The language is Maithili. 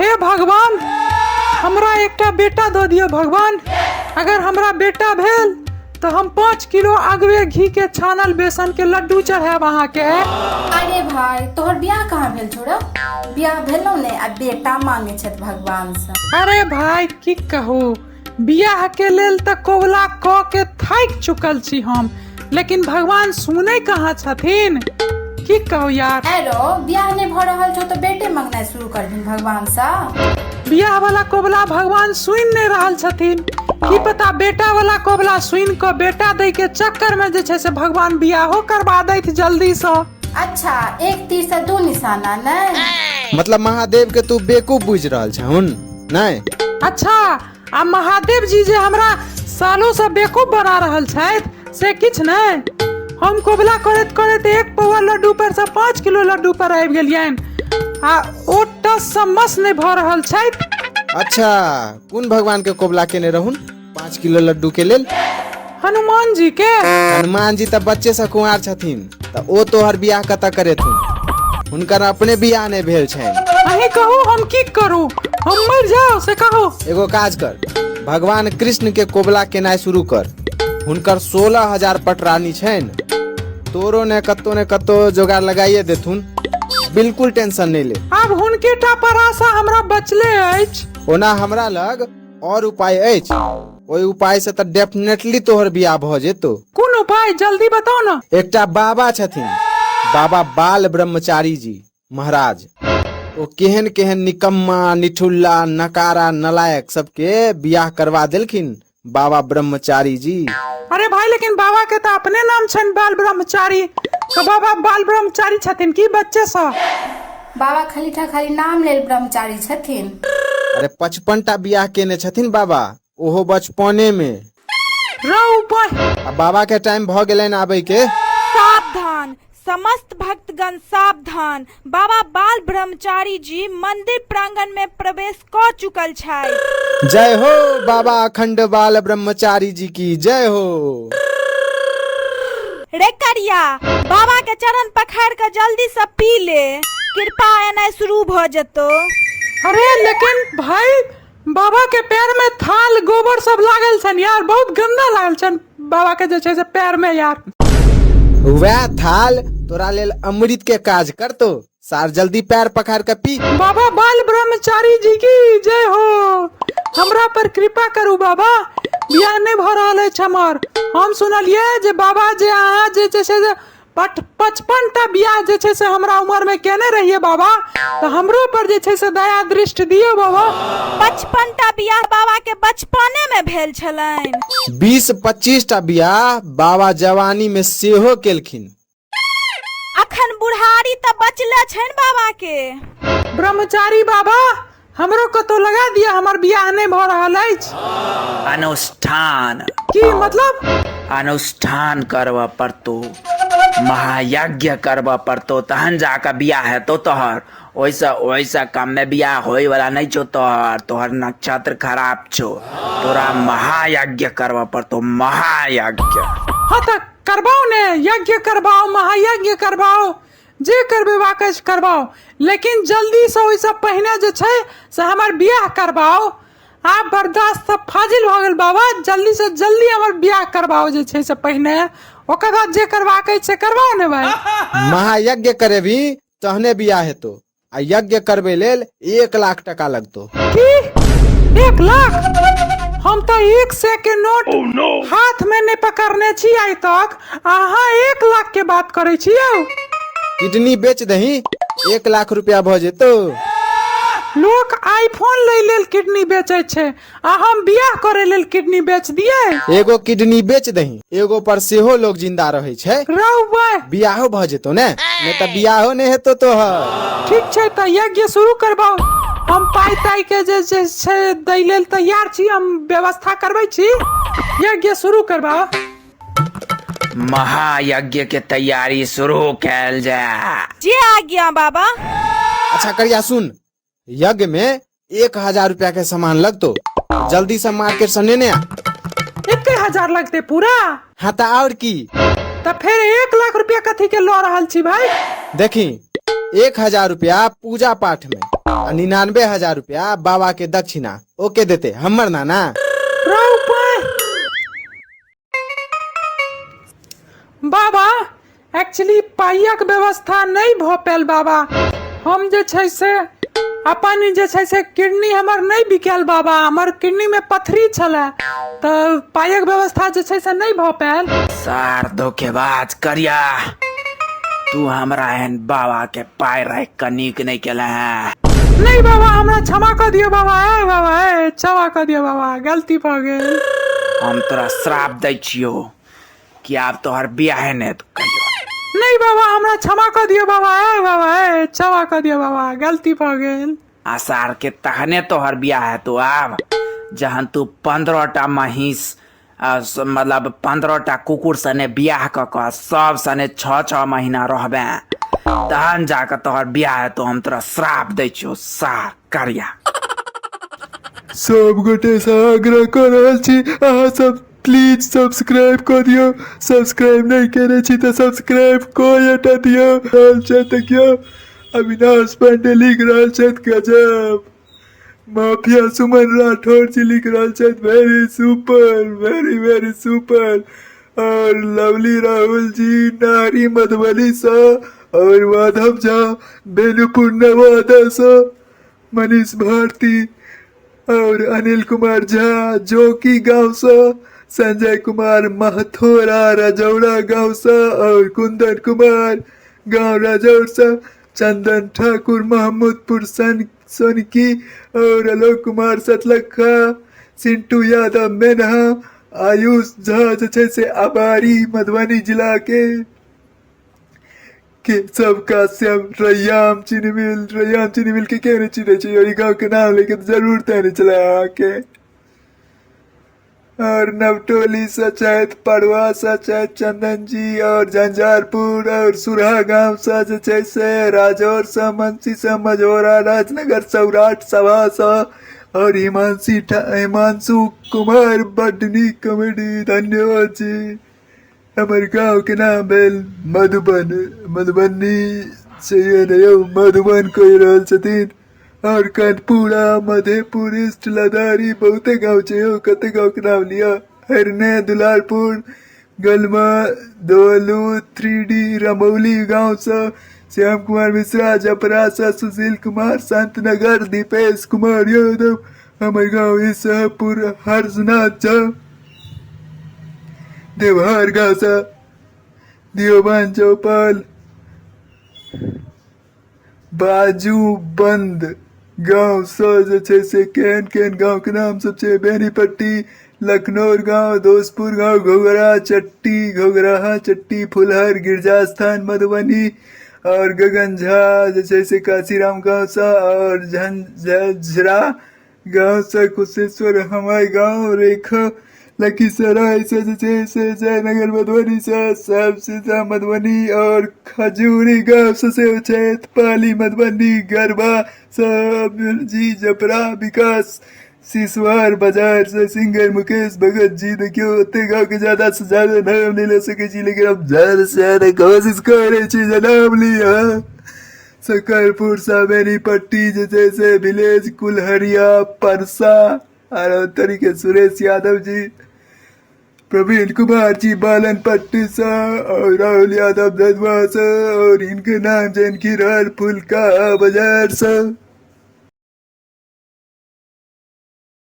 हे भगवान, हमरा एकटा बेटा दो दियो भगवान। अगर हमरा बेटा भेल तो हम 5 किलो अगवे घी के छानल बेसन के लड्डू चढ़ाब अहाँ के। अरे भाई तोहर बियाह कहाँ भेल छोड़ा? बियाह भेलो ने आ बेटा मांगे छत भगवान से। अरे भाई की कहू, बियाह के लेल त कोबला क के थाक चुकल छी हम, लेकिन भगवान सुने कहाँ छथिन। की कहू यार। एरो बियाह ने भ रहल छौ तो बेटे मांगना शुरू कर दिन भगवान से। बियाह वाला कोबला भगवान सुन नहीं रहल छथिन। की पता बेटा वाला कोबला सुन को बेटा दे के चक्कर में जे छे से भगवान बियाहो करवा दैत जल्दी से। अच्छा, एक तीर से दो निशाना नहीं? मतलब महादेव के तू बेवकूफ बुझ रहल छहुन नहीं? अच्छा, आ महादेव जी जे हमरा सालों से बेवकूफ बना रहल छथि से किछ नहीं। हम कोबला करत करत 1 पौवा लड्डू पर से 5 किलो लड्डू पर आबि गेलियन आ ओटा समस नहीं भ रहल छथि। अच्छा, कौन भगवान के कोबला केने रहून 5 किलो लड्डू के लेल? हनुमान जी के। हनुमान जी त बच्चे से कुंवार छथिन, त ओ तोहर बियाह कत करेथुन? हुनकर अपने बियाह नहीं भेल छैन। अही कहू हम की करू, हम मर जाओ से कहो। एगो काज कर, भगवान कृष्ण के कोबला केनाय शुरू कर। हुनकर 16,000 पटरानी छैन। तोरो ने कत्तो जोगाड़ लगाइए देथुन, बिल्कुल टेंशन नहीं ले। अब हुनके टा पर आशा हमरा बचले अछि। ओना हमरा लग और उपाय अछि। ओई उपाय से त डेफिनेटली तोहर बियाह भ जेतो। कौन उपाय जल्दी बताओ ना। एकटा बाबा छथिन, बाबा बाल ब्रह्मचारी जी महाराज। वो केहन केहन निकम्मा, निठुल्ला, नकारा, नलायक सबके बियाह करवा देलखिन बाबा ब्रह्मचारी जी। अरे भाई, लेकिन बाबा के तो अपने नाम छन बाल ब्रह्मचारी, तो बाबा बाल ब्रह्मचारी छथिन की बच्चे सा? बाबा खाली नाम लेल ब्रह्मचारी छथिन। अरे 55टा बियाह केने छथिन बाबा, ओहो बचपने में। रहो उपाय। अब बाबा के टाइम भ गेलन आबे के। सावधान समस्त भक्तगण सावधान, बाबा बाल ब्रह्मचारी जी मंदिर प्रांगण में प्रवेश कर चुकल छथि। जय हो बाबा अखंड बाल ब्रह्मचारी जी की जय हो। रे करिया, बाबा के चरण पखाड़ के जल्दी से पी ले, कृपा एना शुरू भ जतो। अरे लेकिन भाई, बाबा के पैर में थाल गोबर सब लागल छन यार, बहुत गंदा लागल छन बाबा के जे छै से पैर में यार। वह थाल तोरा लेल अमृत के काज करतो। सार जल्दी पैर पखाड़ के पी। बाबा बाल ब्रह्मचारी जी की जय हो। हमरा पर कृपा करू बाबा, बियाह नहीं भ रहल अछि हमर। हम सुनलिए जे बाबा जे अहाँ जे छै से 55टा बियाह जे छै से हमरा उम्र में केने रहिए बाबा, तो हमरो पर जे छै से दया दृष्टि दियो बाबा। 55टा बियाह बाबा के बचपने में भेल छलैन। 20-25टा बियाह बाबा जवानी में सेहो केलखिन। अखन बुढ़ारी त बचले छन बाबा के। ब्रह्मचारी बाबा, हमरो कतो लगा दिया, हमर बियाह नहीं भ रहल अछि। अनुष्ठान की मतलब? अनुष्ठान करवा पड़तो, महायज्ञ करवा पड़तो, तहन जाकर बियाह हेतो तोहर। वैसा काम में बियाह होए वाला नहीं छो तोहर नक्षत्र खराब छो। तोरा महायज्ञ करवा पड़तो, महायज्ञ। हाँ तो करवाओ ने, यज्ञ करवाओ, महायज्ञ करवाओ, जे करबे वाकई करवाओ, लेकिन जल्दी से वैसा पहने जे छै से हमर बियाह करवाओ। आप बर्दाश्त फाजिल भ गेल बाबा, जल्दी से जल्दी हमर बियाह करवाओ जे छै से पहने, ओकर बाद जे करवा के से करवाओ ने भाई। महायज्ञ करे भी तहने बियाह हेतो, आ यज्ञ करबे लेल 1 लाख टका लगतो। की 1 लाख? हम तो 1 सौ के नोट हाथ में नहीं पकड़ने छी आइ तक, अहाँ 1 लाख के बात करे छियै। किडनी बेच दही 1 लाख रुपया भ जेतो। लोग आईफोन ले लेल किडनी बेचे छे, आ हम बियाह करे लेल किडनी बेच दिए। एगो किडनी बेच दही, एगो पर सेहो लोग जिंदा रहे छै। रहू भाई, बियाहो भ जेतो ने, नहीं त बियाहो नहीं हेतो तोहर। ठीक छै त यज्ञ शुरू करबाओ। हम पाई ताई के जे छै दै लेल तैयार छी, हम व्यवस्था करबै छी। यज्ञ शुरू करबाओ। महायज्ञ के तैयारी शुरू कैल जाए। जे आज्ञा बाबा। अच्छा करिया सुन, यज्ञ में 1000 रुपया के सामान लगतो, जल्दी से मार्केट से लेने आ। 1000 लगते पूरा? हाँ तो और की, तो फिर 1 लाख रुपया कथी के लो रहल छी भाई? देखी 1000 रुपया पूजा पाठ में, 99,000 रुपया बाबा के दक्षिणा ओके देते हमर नाना। राव पाय बाबा एक्चुअली पाइक व्यवस्था नहीं भ पायल बाबा। हम जे छै से अपन जे छै से किडनी हमर नहीं बिकल बाबा। हमर किडनी में पथरी छले तो पाइक व्यवस्था जे छै से नहीं भ पायल। सार धोखेबाज करिया, तू हमरा एहन बाबा के पाय राख के नीक नहीं केले है। नहीं बाबा हमरा क्षमा कर दियो बाबा। बाबा क्षमा कर दियो बाबा, गलती भ गेल। हम तोरा श्राप दै छियो कि आब तोहर बियाह ने तू कहियो। नहीं बाबा हमरा क्षमा कर दियो बाबा। बाबा क्षमा कर दियो बाबा, गलती भ गेल। आसार के तहने तोहर बियाह है तो आब जहन तू 15टा महिष मतलब 15टा कुकुर सने बियाह क सब सने 6-6 महीना रहबे तहन जाकर तोहर बियाह है तो हम तोरा श्राप दै छियो सार करिया। सब गोटे से आग्रह कर रहल छी अहाँ सब प्लीज सब्सक्राइब कर दियो। सब्सक्राइब नहीं करे छी तो सब्सक्राइब को हटा दियो। हाल छै देखियो अविनाश पांडे लिख रहल छै गजब। माफिया सुमन राठौर जी लिख रहल छै वेरी सुपर, वेरी वेरी सुपर। और लवली राहुल जी नारी मधुबनी से और माधव झा बेनुपुर नवादा से, मनीष भारती और अनिल कुमार झा जोकी गांव से, संजय कुमार महथोरा राजौरा गांव से और कुंदन कुमार गांव राजौर से, चंदन ठाकुर महमूदपुर सोनकी और आलोक कुमार सतलखा, सिंटू यादव मेनहा, आयुष झा जे से आबारी मधुबनी जिला के सब काश्यप रैयाम चीनी मिल के कहने चिन्हे चाहिए और गाँव के नाम लेके तो जरूर तहने चला आके। और नवटोली सचैत पड़वा सचैत चंदन जी और झंझारपुर और सुरहा गांव से राजौर सा मंसी सा मझोरा राजनगर सौराठ सभा सा और हिमांशु कुमार बड़ नीक कॉमेडी। धन्यवाद जी। हमारे गांव के नाम भेल मधुबनी से मधुबन कहि रहल छथिन और कनपुरा मधेपुर ईस्ट लदारी बहुते गाँव छै। कते गाँव के नाम लिया हरने दुलारपुर गलमा दोलू 3D रमौली गाँव से श्याम कुमार मिश्रा जपरा से सुशील कुमार संतनगर दीपेश कुमार यादव। हमारे गाँव ईसापुर हर्षनाथ झा देवहार गाँव से दियोबान चौपाल बाजू बंद गांव से केन गांव के नाम सब छे बेनीपट्टी लखनौर गांव दोस्तपुर गांव घोघरा चट्टी फुलहर गिरजा स्थान मधुबनी और गगन झा जैसे काशीराम गांव सा और झंझरा गांव से कुशेश्वर हमारे गांव रेखा लखीसराय से जयनगर मधुबनी से सब सीधा मधुबनी और खजूरी गांव से पाली मधुबनी गरबा सब जी जपरा विकास सिसवार बाजार से सिंगर मुकेश भगत जी। देखियो ओते गाँव के ज्यादा से ज्यादा नाम नहीं ले सके छी लेकिन अब ज्यादा से ज्यादा कोशिश करे छी नाम लिया। सकरपुर सा बेनीपट्टी जैसे विलेज कुलहरिया परसा और तरीके सुरेश यादव जी प्रवीण कुमार जी बालन पट्टी सा और राहुल यादव ददवा सा और इनके नाम जैन की फुलका बाजार सा।